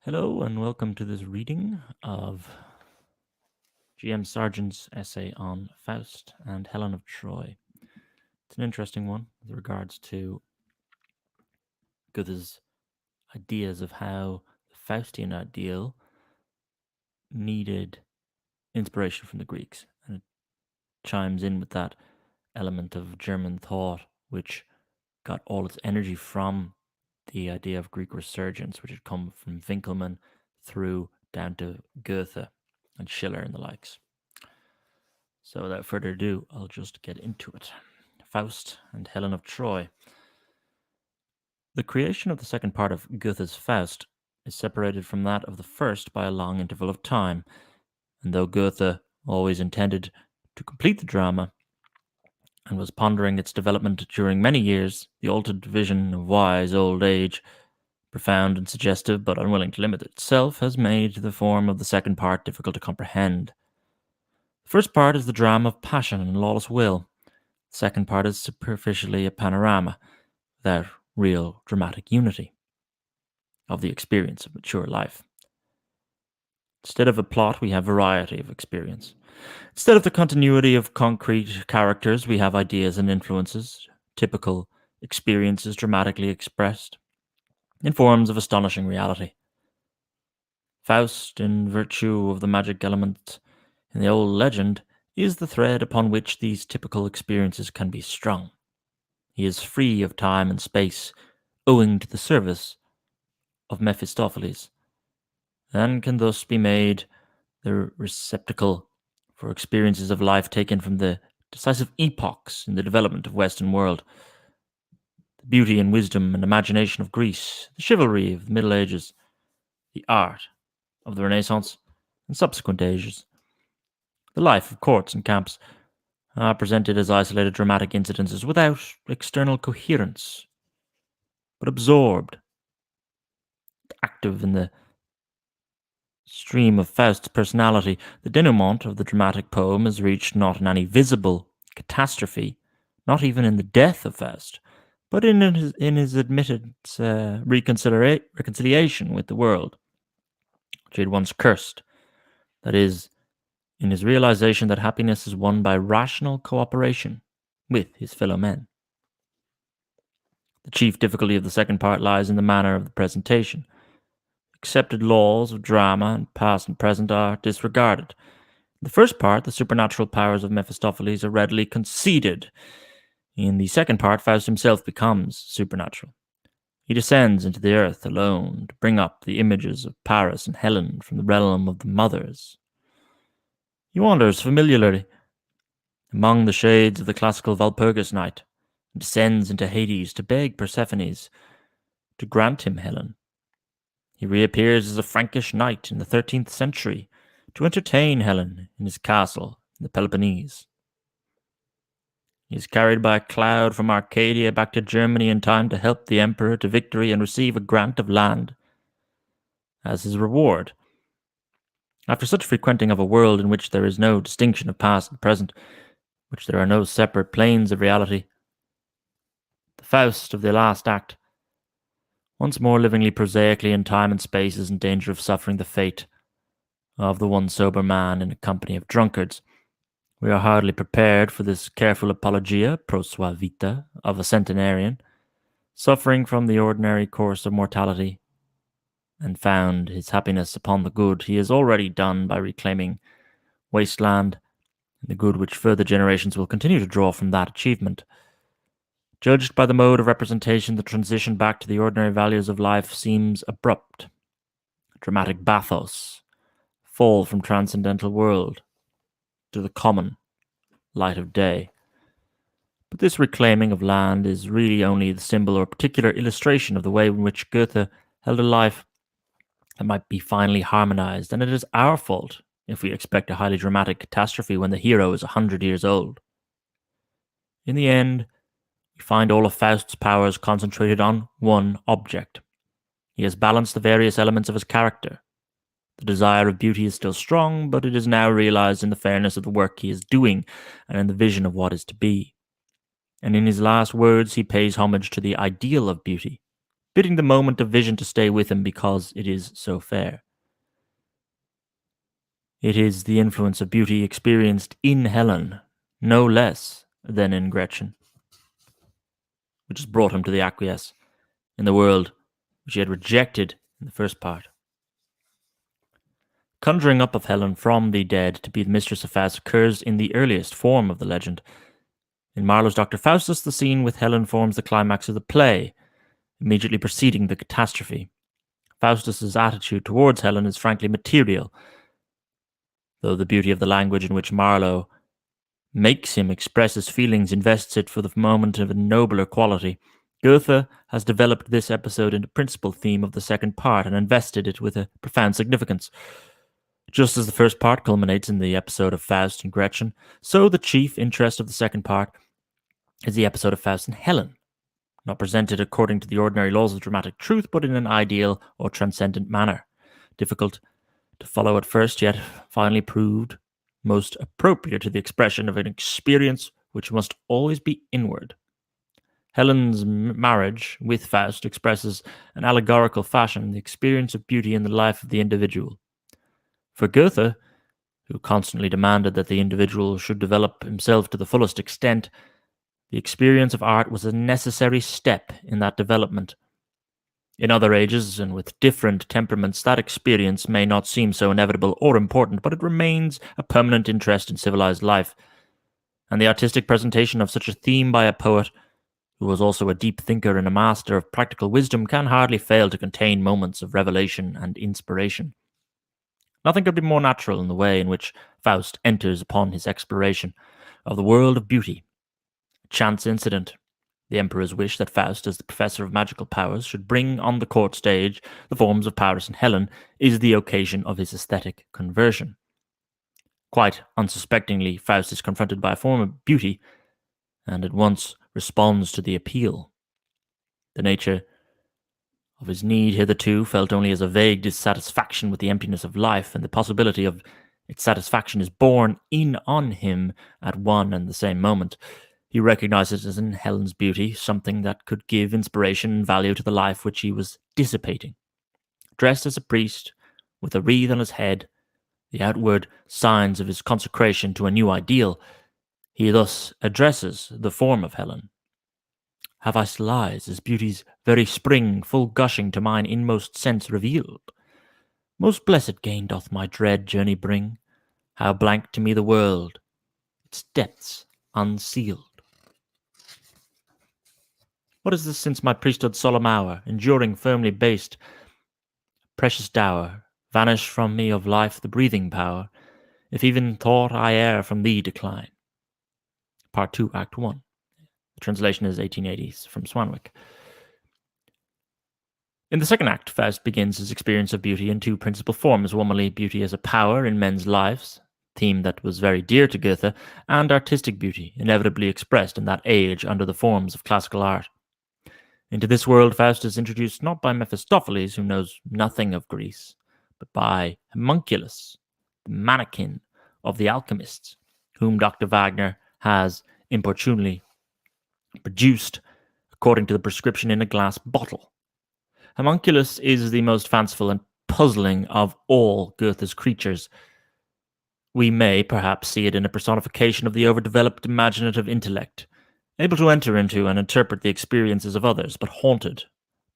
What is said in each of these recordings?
Hello and welcome to this reading of G.M. Sargent's essay on Faust and Helen of Troy. It's an interesting one with regards to Goethe's ideas of how the Faustian ideal needed inspiration from the Greeks, and it chimes in with that element of German thought which got all its energy from the idea of Greek resurgence, which had come from Winckelmann through down to Goethe and Schiller and the likes. So without further ado, I'll just get into it. Faust and Helen of Troy. The creation of the second part of Goethe's Faust is separated from that of the first by a long interval of time, and though Goethe always intended to complete the drama and was pondering its development during many years, the altered vision of wise old age, profound and suggestive but unwilling to limit itself, has made the form of the second part difficult to comprehend. The first part is the drama of passion and lawless will. The second part is superficially a panorama, without real dramatic unity, of the experience of mature life. Instead of a plot, we have variety of experience. Instead of the continuity of concrete characters, we have ideas and influences, typical experiences dramatically expressed, in forms of astonishing reality. Faust, in virtue of the magic element in the old legend, is the thread upon which these typical experiences can be strung. He is free of time and space, owing to the service of Mephistopheles, and can thus be made the receptacle for experiences of life taken from the decisive epochs in the development of Western world. The beauty and wisdom and imagination of Greece, the chivalry of the Middle Ages, the art of the Renaissance and subsequent ages, the life of courts and camps, are presented as isolated dramatic incidences without external coherence, but absorbed, active in the stream of Faust's personality. The denouement of the dramatic poem is reached not in any visible catastrophe, not even in the death of Faust, but in his admitted reconciliation with the world, which he had once cursed. That is, in his realization that happiness is won by rational cooperation with his fellow men. The chief difficulty of the second part lies in the manner of the presentation. Accepted laws of drama and past and present are disregarded. In the first part, the supernatural powers of Mephistopheles are readily conceded. In the second part, Faust himself becomes supernatural. He descends into the earth alone to bring up the images of Paris and Helen from the realm of the mothers. He wanders familiarly among the shades of the classical Walpurgis night, and descends into Hades to beg Persephone to grant him Helen. He reappears as a Frankish knight in the 13th century to entertain Helen in his castle in the Peloponnese. He is carried by a cloud from Arcadia back to Germany in time to help the emperor to victory and receive a grant of land as his reward. After such frequenting of a world in which there is no distinction of past and present, which there are no separate planes of reality, the Faust of the last act, once more livingly prosaically in time and space, is in danger of suffering the fate of the one sober man in a company of drunkards. We are hardly prepared for this careful apologia, pro sua vita, of a centenarian, suffering from the ordinary course of mortality, and found his happiness upon the good he has already done by reclaiming wasteland, and the good which further generations will continue to draw from that achievement. Judged by the mode of representation, the transition back to the ordinary values of life seems abrupt. Dramatic bathos, fall from transcendental world to the common light of day. But this reclaiming of land is really only the symbol or particular illustration of the way in which Goethe held a life that might be finally harmonized, and it is our fault if we expect a highly dramatic catastrophe when the hero is 100 years old. In the end, we find all of Faust's powers concentrated on one object. He has balanced the various elements of his character. The desire of beauty is still strong, but it is now realized in the fairness of the work he is doing and in the vision of what is to be. And in his last words, he pays homage to the ideal of beauty, bidding the moment of vision to stay with him because it is so fair. It is the influence of beauty experienced in Helen, no less than in Gretchen, which has brought him to the acquiesce in the world which he had rejected in the first part. Conjuring up of Helen from the dead to be the mistress of Faust occurs in the earliest form of the legend. In Marlowe's Dr. Faustus, the scene with Helen forms the climax of the play, immediately preceding the catastrophe. Faustus's attitude towards Helen is frankly material, though the beauty of the language in which Marlowe makes him express his feelings invests it for the moment of a nobler quality. Goethe has developed this episode into principal theme of the second part and invested it with a profound significance. Just as the first part culminates in the episode of Faust and Gretchen, so the chief interest of the second part is the episode of Faust and Helen, not presented according to the ordinary laws of dramatic truth, but in an ideal or transcendent manner. Difficult to follow at first, yet finally proved most appropriate to the expression of an experience which must always be inward. Helen's marriage with Faust expresses in allegorical fashion the experience of beauty in the life of the individual. For Goethe, who constantly demanded that the individual should develop himself to the fullest extent, the experience of art was a necessary step in that development. In other ages and with different temperaments, that experience may not seem so inevitable or important, but it remains a permanent interest in civilized life. And the artistic presentation of such a theme by a poet, who was also a deep thinker and a master of practical wisdom, can hardly fail to contain moments of revelation and inspiration. Nothing could be more natural in the way in which Faust enters upon his exploration of the world of beauty. A chance incident, the emperor's wish that Faust, as the professor of magical powers, should bring on the court stage the forms of Paris and Helen, is the occasion of his aesthetic conversion. Quite unsuspectingly, Faust is confronted by a form of beauty and at once responds to the appeal. The nature of his need hitherto felt only as a vague dissatisfaction with the emptiness of life, and the possibility of its satisfaction is borne in on him at one and the same moment. He recognizes in Helen's beauty something that could give inspiration and value to the life which he was dissipating. Dressed as a priest, with a wreath on his head, the outward signs of his consecration to a new ideal, he thus addresses the form of Helen. Have I still eyes, as beauty's very spring, full gushing to mine inmost sense revealed? Most blessed gain doth my dread journey bring, how blank to me the world, its depths unsealed. What is this since my priesthood's solemn hour, enduring firmly based, precious dower, vanish from me of life the breathing power, if even thought I e'er from thee decline? Part 2, Act 1. The translation is 1880s from Swanwick. In the second act, Faust begins his experience of beauty in two principal forms: womanly beauty as a power in men's lives, theme that was very dear to Goethe, and artistic beauty, inevitably expressed in that age under the forms of classical art. Into this world, Faust is introduced not by Mephistopheles, who knows nothing of Greece, but by Homunculus, the mannequin of the alchemists, whom Dr. Wagner has importunately produced according to the prescription in a glass bottle. Homunculus is the most fanciful and puzzling of all Goethe's creatures. We may perhaps see it in a personification of the overdeveloped imaginative intellect, able to enter into and interpret the experiences of others, but haunted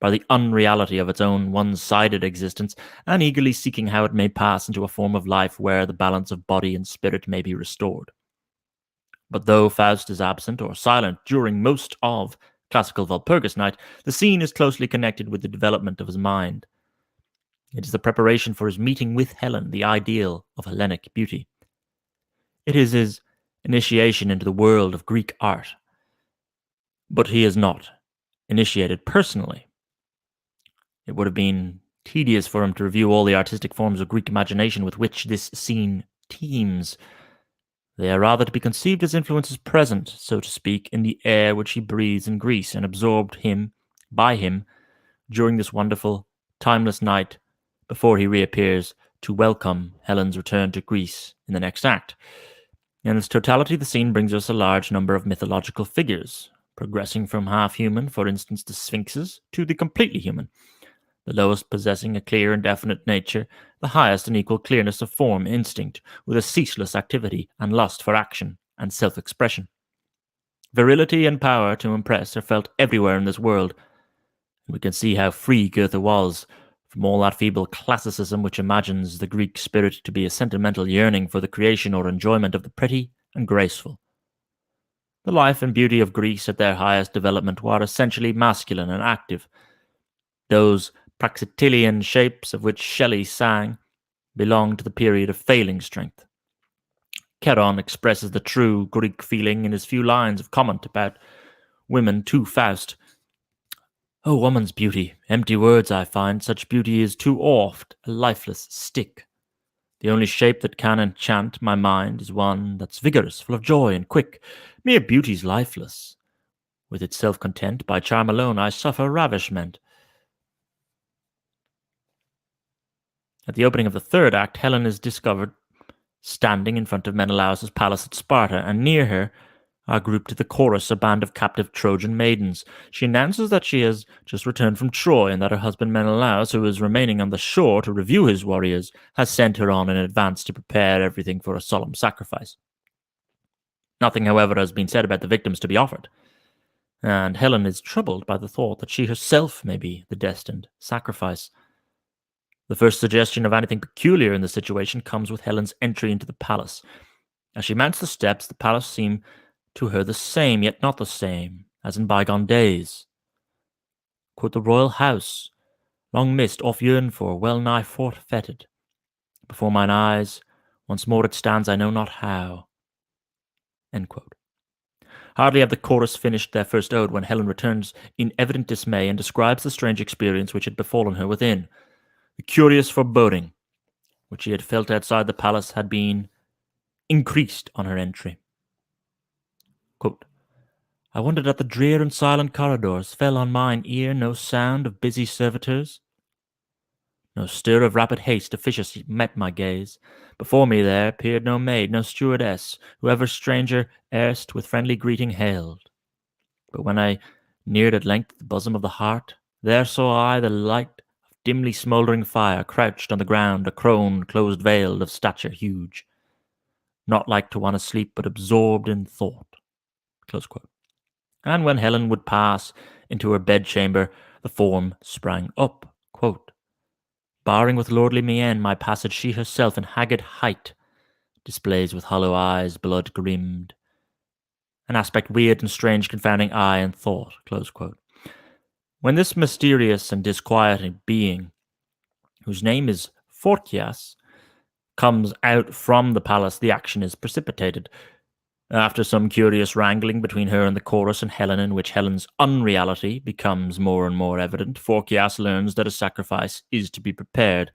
by the unreality of its own one-sided existence, and eagerly seeking how it may pass into a form of life where the balance of body and spirit may be restored. But though Faust is absent or silent during most of classical Walpurgis Night, the scene is closely connected with the development of his mind. It is the preparation for his meeting with Helen, the ideal of Hellenic beauty. It is his initiation into the world of Greek art. But he is not initiated personally. It would have been tedious for him to review all the artistic forms of Greek imagination with which this scene teems. They are rather to be conceived as influences present, so to speak, in the air which he breathes in Greece and absorbed by him during this wonderful, timeless night before he reappears to welcome Helen's return to Greece in the next act. In its totality, the scene brings us a large number of mythological figures, progressing from half-human, for instance the sphinxes, to the completely human, the lowest possessing a clear and definite nature, the highest an equal clearness of form, instinct, with a ceaseless activity and lust for action and self-expression. Virility and power to impress are felt everywhere in this world. We can see how free Goethe was from all that feeble classicism which imagines the Greek spirit to be a sentimental yearning for the creation or enjoyment of the pretty and graceful. The life and beauty of Greece at their highest development were essentially masculine and active. Those Praxitelean shapes of which Shelley sang belonged to the period of failing strength. Charon expresses the true Greek feeling in his few lines of comment about women to Faust. "O woman's beauty, empty words I find, such beauty is too oft a lifeless stick. The only shape that can enchant my mind is one that's vigorous, full of joy and quick. Mere beauty's lifeless. With its self-content, by charm alone I suffer ravishment." At the opening of the third act, Helen is discovered standing in front of Menelaus' palace at Sparta, and near her are grouped the chorus, a band of captive Trojan maidens. She announces that she has just returned from Troy and that her husband Menelaus, who is remaining on the shore to review his warriors, has sent her on in advance to prepare everything for a solemn sacrifice. Nothing, however, has been said about the victims to be offered, and Helen is troubled by the thought that she herself may be the destined sacrifice. The first suggestion of anything peculiar in the situation comes with Helen's entry into the palace. As she mounts the steps, the palace seems to her the same, yet not the same, as in bygone days. Quote, "The royal house, long missed, oft yearned for, well nigh forfeited. Before mine eyes, once more it stands, I know not how." End quote. Hardly have the chorus finished their first ode when Helen returns in evident dismay and describes the strange experience which had befallen her within. The curious foreboding which she had felt outside the palace had been increased on her entry. Quote, "I wondered at the drear and silent corridors, fell on mine ear no sound of busy servitors, no stir of rapid haste officious met my gaze. Before me there appeared no maid, no stewardess, whoever stranger erst with friendly greeting hailed. But when I neared at length the bosom of the heart, there saw I the light of dimly smouldering fire, crouched on the ground, a crone closed veiled, of stature huge, not like to one asleep, but absorbed in thought." Close quote. And when Helen would pass into her bedchamber, the form sprang up. Quote, "Barring with lordly mien my passage, she herself in haggard height displays with hollow eyes blood grimmed, an aspect weird and strange, confounding eye and thought." Close quote. When this mysterious and disquieting being, whose name is Phorkys, comes out from the palace, the action is precipitated. After some curious wrangling between her and the chorus and Helen, in which Helen's unreality becomes more and more evident, Phorkys learns that a sacrifice is to be prepared.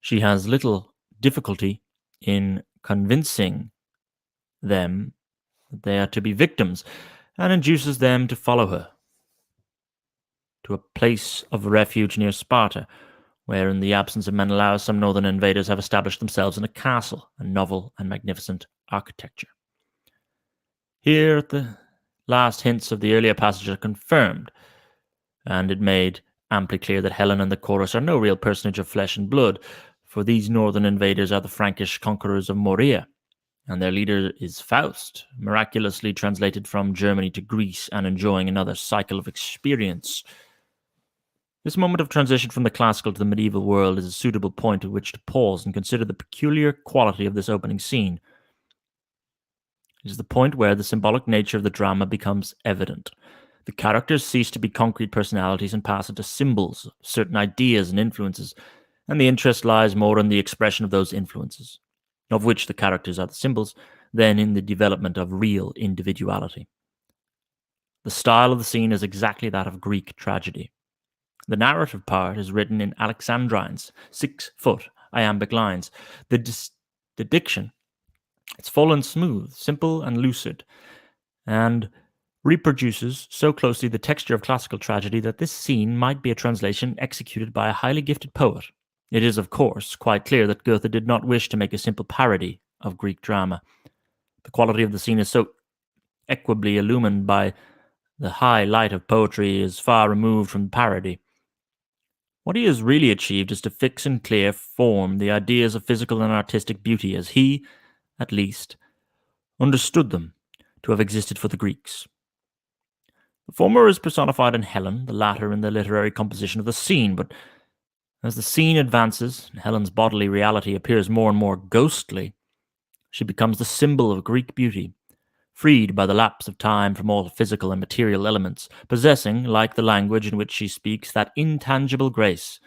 She has little difficulty in convincing them that they are to be victims, and induces them to follow her to a place of refuge near Sparta, where, in the absence of Menelaus, some northern invaders have established themselves in a castle, a novel and magnificent architecture. Here, the last hints of the earlier passage are confirmed, and it made amply clear that Helen and the chorus are no real personage of flesh and blood, for these northern invaders are the Frankish conquerors of Morea, and their leader is Faust, miraculously translated from Germany to Greece and enjoying another cycle of experience. This moment of transition from the classical to the medieval world is a suitable point at which to pause and consider the peculiar quality of this opening scene. It is the point where the symbolic nature of the drama becomes evident. The characters cease to be concrete personalities and pass into symbols, certain ideas and influences, and the interest lies more in the expression of those influences, of which the characters are the symbols, than in the development of real individuality. The style of the scene is exactly that of Greek tragedy. The narrative part is written in Alexandrines, 6-foot iambic lines. The diction, it's full and smooth, simple and lucid, and reproduces so closely the texture of classical tragedy that this scene might be a translation executed by a highly gifted poet. It is, of course, quite clear that Goethe did not wish to make a simple parody of Greek drama. The quality of the scene is so equably illumined by The high light of poetry is far removed from parody. What he has really achieved is to fix in clear form the ideas of physical and artistic beauty as he, at least, understood them to have existed for the Greeks. The former is personified in Helen, the latter in the literary composition of the scene, but as the scene advances and Helen's bodily reality appears more and more ghostly, she becomes the symbol of Greek beauty, freed by the lapse of time from all physical and material elements, possessing, like the language in which she speaks, that intangible grace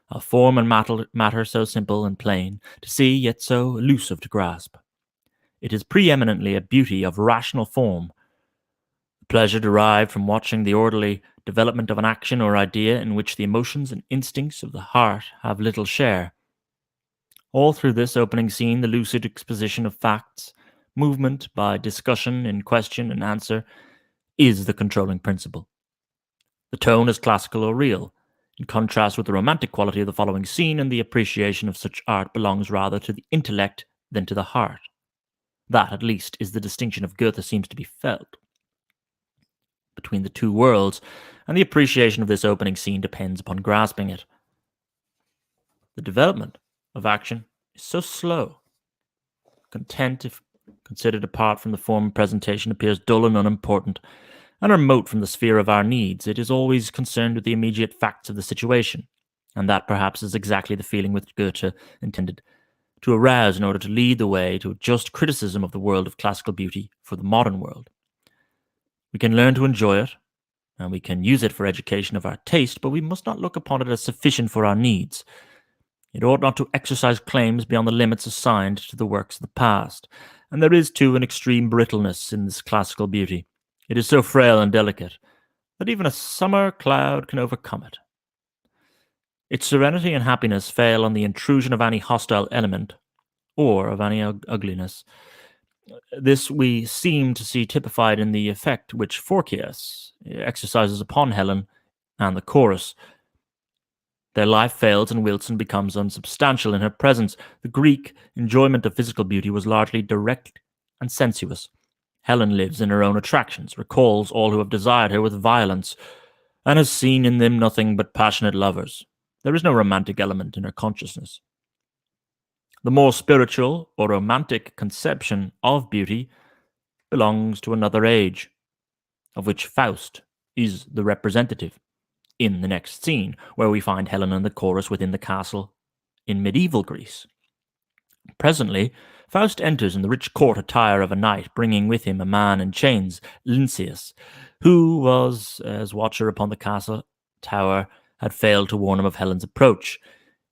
of form and matter so simple and plain to see, yet so elusive to grasp. It is preeminently a beauty of rational form, the pleasure derived from watching the orderly development of an action or idea in which the emotions and instincts of the heart have little share. All through this opening scene, the lucid exposition of facts, movement by discussion in question and answer, is the controlling principle. The tone is classical or real, in contrast with the romantic quality of the following scene, and the appreciation of such art belongs rather to the intellect than to the heart. That, at least, is the distinction of Goethe seems to be felt between the two worlds, and the appreciation of this opening scene depends upon grasping it. The development of action is so slow. Content, if considered apart from the form of presentation, appears dull and unimportant, and remote from the sphere of our needs. It is always concerned with the immediate facts of the situation, and that perhaps is exactly the feeling which Goethe intended to arouse in order to lead the way to a just criticism of the world of classical beauty for the modern world. We can learn to enjoy it, and we can use it for education of our taste, but we must not look upon it as sufficient for our needs. It ought not to exercise claims beyond the limits assigned to the works of the past, and there is, too, an extreme brittleness in this classical beauty. It is so frail and delicate that even a summer cloud can overcome it. Its serenity and happiness fail on the intrusion of any hostile element or of any ugliness. This we seem to see typified in the effect which Phorcys exercises upon Helen and the chorus. Their life fails and Wilson becomes unsubstantial in her presence. The Greek enjoyment of physical beauty was largely direct and sensuous. Helen lives in her own attractions, recalls all who have desired her with violence, and has seen in them nothing but passionate lovers. There is no romantic element in her consciousness. The more spiritual or romantic conception of beauty belongs to another age, of which Faust is the representative. In the next scene, where we find Helen and the chorus within the castle in medieval Greece. Presently, Faust enters in the rich court attire of a knight, bringing with him a man in chains, Lynceus, who was, as watcher upon the castle tower, had failed to warn him of Helen's approach.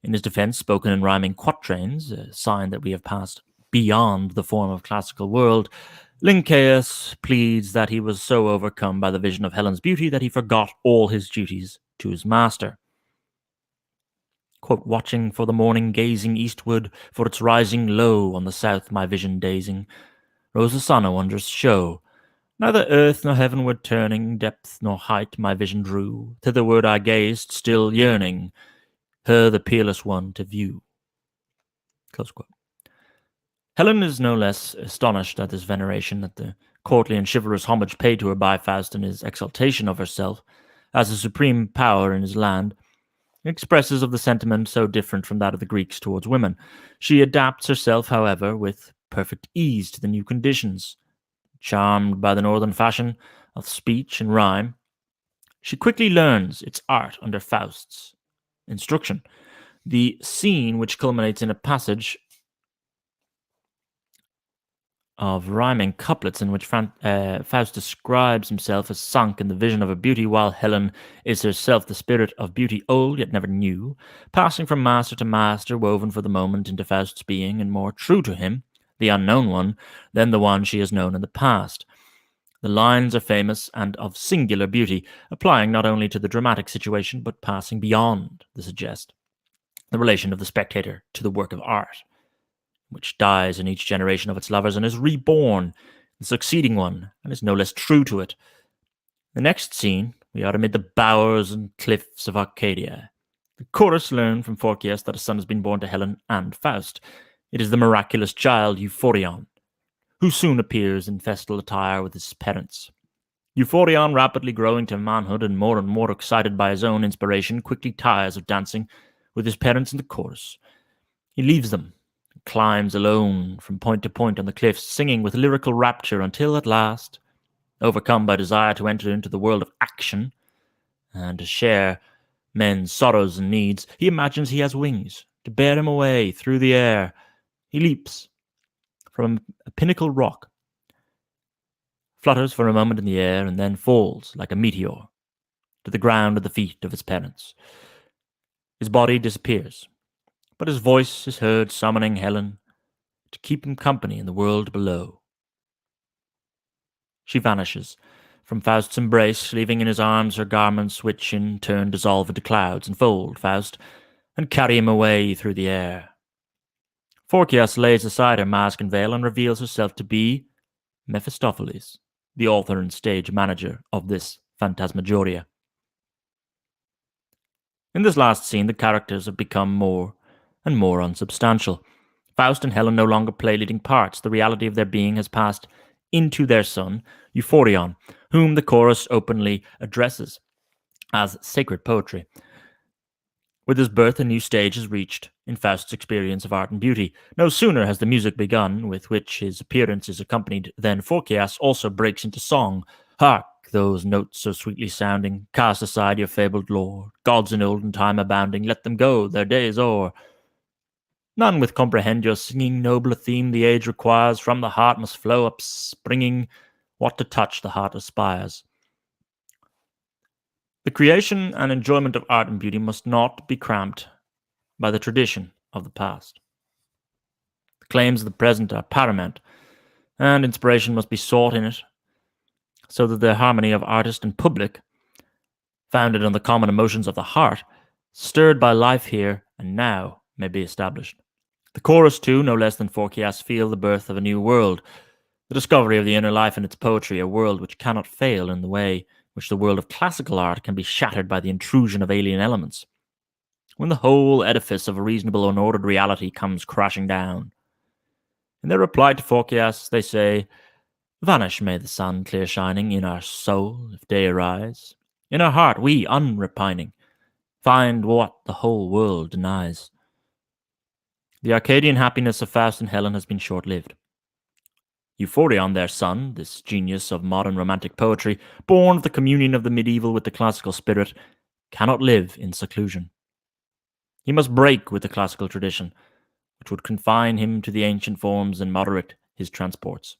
In his defense, spoken in rhyming quatrains, a sign that we have passed beyond the form of classical world, Lynceus pleads that he was so overcome by the vision of Helen's beauty that he forgot all his duties to his master. Quote, watching for the morning, gazing eastward, for its rising low on the south my vision dazing, rose the sun a wondrous show. Neither earth nor heavenward turning, depth nor height my vision drew. Thitherward I gazed, still yearning, her the peerless one to view. Close quote. Helen is no less astonished at this veneration, at the courtly and chivalrous homage paid to her by Faust in his exaltation of herself as the supreme power in his land, expresses of the sentiment so different from that of the Greeks towards women. She adapts herself, however, with perfect ease to the new conditions. Charmed by the northern fashion of speech and rhyme, she quickly learns its art under Faust's instruction. The scene, which culminates in a passage of rhyming couplets in which Faust describes himself as sunk in the vision of her beauty, while Helen is herself the spirit of beauty old yet never new, passing from master to master, woven for the moment into Faust's being, and more true to him, the unknown one, than the one she has known in the past. The lines are famous and of singular beauty, applying not only to the dramatic situation, but passing beyond the suggest the relation of the spectator to the work of art, which dies in each generation of its lovers and is reborn in the succeeding one, and is no less true to it. The next scene, we are amid the bowers and cliffs of Arcadia. The chorus learn from Phorcys that a son has been born to Helen and Faust. It is the miraculous child Euphorion, who soon appears in festal attire with his parents. Euphorion, rapidly growing to manhood and more excited by his own inspiration, quickly tires of dancing with his parents in the chorus. He leaves them, climbs alone from point to point on the cliffs, singing with lyrical rapture until at last, overcome by desire to enter into the world of action and to share men's sorrows and needs, he imagines he has wings to bear him away through the air. He leaps from a pinnacle rock, flutters for a moment in the air, and then falls like a meteor to the ground at the feet of his parents. His body disappears, but his voice is heard summoning Helen to keep him company in the world below. She vanishes from Faust's embrace, leaving in his arms her garments, which in turn dissolve into clouds and fold Faust and carry him away through the air. Phorkys lays aside her mask and veil and reveals herself to be Mephistopheles, the author and stage manager of this phantasmagoria. In this last scene, the characters have become more and more unsubstantial. Faust and Helen no longer play leading parts. The reality of their being has passed into their son, Euphorion, whom the chorus openly addresses as sacred poetry. With his birth, a new stage is reached in Faust's experience of art and beauty. No sooner has the music begun, with which his appearance is accompanied, than Phorkys also breaks into song. Hark, those notes so sweetly sounding, cast aside your fabled lore. Gods in olden time abounding, let them go, their days o'er. None with comprehend your singing, nobler theme the age requires. From the heart must flow up springing what to touch the heart aspires. The creation and enjoyment of art and beauty must not be cramped by the tradition of the past. The claims of the present are paramount, and inspiration must be sought in it, so that the harmony of artist and public, founded on the common emotions of the heart, stirred by life here and now, may be established. The chorus, too, no less than Phorkys, feel the birth of a new world, the discovery of the inner life in its poetry, a world which cannot fail in the way which the world of classical art can be shattered by the intrusion of alien elements. When the whole edifice of a reasonable and ordered reality comes crashing down. In their reply to Phorkys, they say, "Vanish may the sun clear shining in our soul, if day arise. In our heart we, unrepining, find what the whole world denies." The Arcadian happiness of Faust and Helen has been short-lived. Euphorion, their son, this genius of modern romantic poetry, born of the communion of the medieval with the classical spirit, cannot live in seclusion. He must break with the classical tradition, which would confine him to the ancient forms and moderate his transports.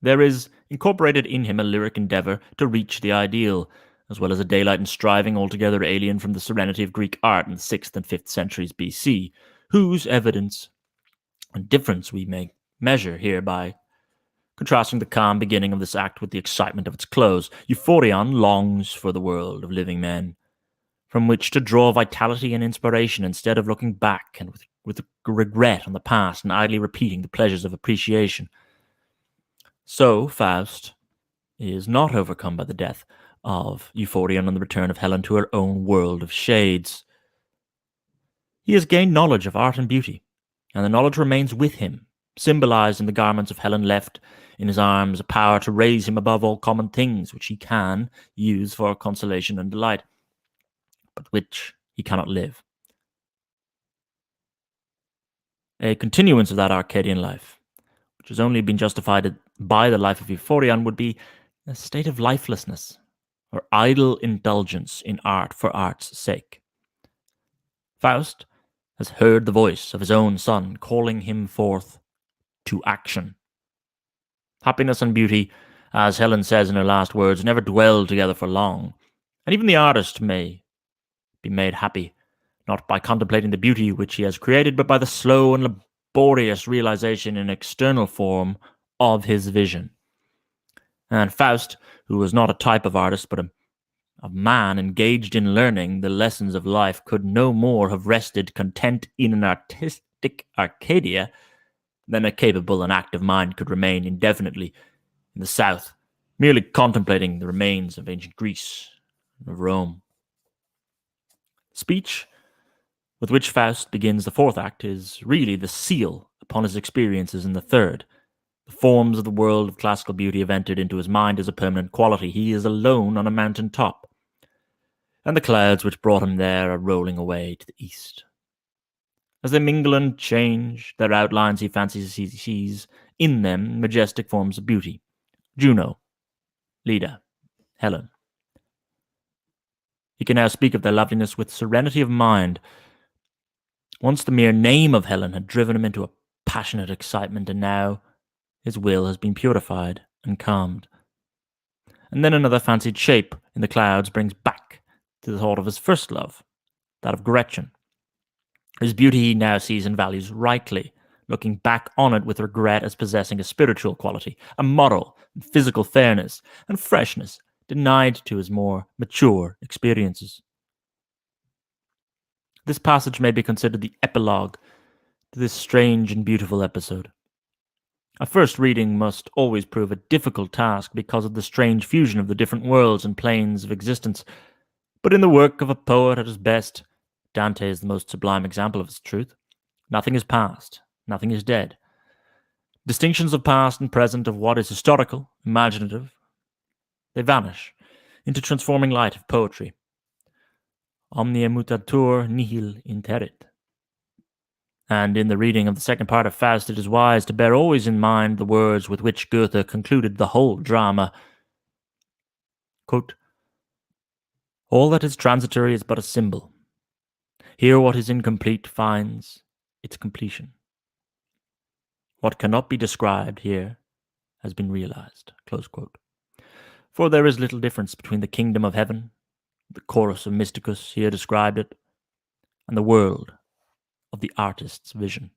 There is incorporated in him a lyric endeavor to reach the ideal, as well as a daylight and striving altogether alien from the serenity of Greek art in the 6th and 5th centuries BC, whose evidence and difference we may measure here by contrasting the calm beginning of this act with the excitement of its close. Euphorion longs for the world of living men, from which to draw vitality and inspiration instead of looking back and with regret on the past and idly repeating the pleasures of appreciation. So Faust is not overcome by the death of Euphorion and the return of Helen to her own world of shades. He has gained knowledge of art and beauty, and the knowledge remains with him, symbolized in the garments of Helen, left in his arms a power to raise him above all common things, which he can use for consolation and delight, but which he cannot live. A continuance of that Arcadian life, which has only been justified by the life of Euphorion, would be a state of lifelessness or idle indulgence in art for art's sake. Faust has heard the voice of his own son calling him forth to action. Happiness and beauty, as Helen says in her last words, never dwell together for long, and even the artist may be made happy, not by contemplating the beauty which he has created, but by the slow and laborious realization in external form of his vision. And Faust, who was not a type of artist, but a man engaged in learning the lessons of life, could no more have rested content in an artistic Arcadia than a capable and active mind could remain indefinitely in the south, merely contemplating the remains of ancient Greece and of Rome. Speech, with which Faust begins the 4th act, is really the seal upon his experiences in the 3rd, The forms of the world of classical beauty have entered into his mind as a permanent quality. He is alone on a mountain top, and the clouds which brought him there are rolling away to the east. As they mingle and change their outlines, he fancies he sees in them majestic forms of beauty. Juno, Leda, Helen. He can now speak of their loveliness with serenity of mind. Once the mere name of Helen had driven him into a passionate excitement, and now his will has been purified and calmed. And then another fancied shape in the clouds brings back to the thought of his first love, that of Gretchen. His beauty he now sees and values rightly, looking back on it with regret as possessing a spiritual quality, a moral and physical fairness and freshness denied to his more mature experiences. This passage may be considered the epilogue to this strange and beautiful episode. A first reading must always prove a difficult task because of the strange fusion of the different worlds and planes of existence, but in the work of a poet at his best, Dante is the most sublime example of its truth. Nothing is past, nothing is dead. Distinctions of past and present, of what is historical, imaginative, they vanish into transforming light of poetry. Omnia mutatur nihil interit. And in the reading of the second part of Faust, it is wise to bear always in mind the words with which Goethe concluded the whole drama. Quote, "All that is transitory is but a symbol. Here what is incomplete finds its completion. What cannot be described here has been realized." Close quote. For there is little difference between the kingdom of heaven, the chorus of Mysticus here described it, and the world of the artist's vision.